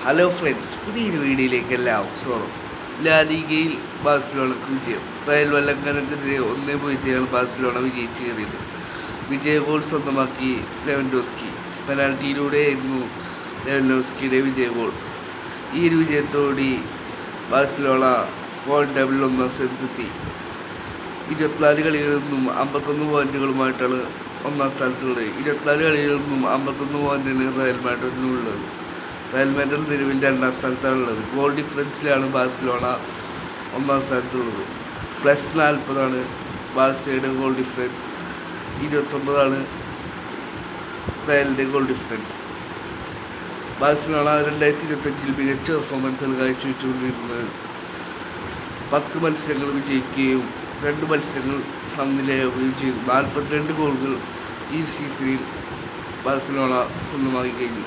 Hello friends, പുതിയൊരു വീഡിയോയിലേക്ക് എല്ലാവർക്കും സ്വാഗതം. ലാ ലീഗയിൽ ബാഴ്സലോണക്ക് വിജയം. റയൽ വല്ലങ്കനെതിരെ 1-0 ബാഴ്സലോണ വിജയിച്ച് കയറിയത്. വിജയ ഗോൾ സ്വന്തമാക്കി ലെവൻഡോസ്കി. പെനാൽറ്റിയിലൂടെയായിരുന്നു ലെവൻഡോസ്കിയുടെ വിജയ ഗോൾ. ഈ ഒരു വിജയത്തോടെ ബാഴ്സലോണ പോയിന്റ് ടേബിളിൽ 1-ാം സ്ഥാനത്തെത്തി. 24 കളികളിൽ നിന്നും 51 പോയിന്റുകളുമായിട്ടാണ് 1-ാം സ്ഥാനത്തുള്ളത്. 24 കളികളിൽ നിന്നും 51 പോയിന്റാണ് റയൽ മാഡ്രിഡിനുള്ളത്. റയൽ മാഡ്രിഡ് നിലവിൽ 2-ാം സ്ഥാനത്താണുള്ളത്. ഗോൾ ഡിഫറൻസിലാണ് ബാഴ്സലോണ 1-ാം സ്ഥാനത്തുള്ളത്. +40 ബാഴ്സയുടെ ഗോൾ ഡിഫറൻസ്. 29 റയലിൻ്റെ ഗോൾ ഡിഫറൻസ്. ബാഴ്സലോണ 2025 മികച്ച പെർഫോമൻസുകൾ കാഴ്ചവെച്ചുകൊണ്ടിരിക്കുന്നത്. 10 മത്സരങ്ങൾ വിജയിക്കുകയും 2 മത്സരങ്ങൾ സമനിലയാവുകയും ചെയ്തു. 42 ഗോളുകൾ ഈ സീസണിൽ ബാഴ്സലോണ സ്വന്തമാക്കി കഴിഞ്ഞു.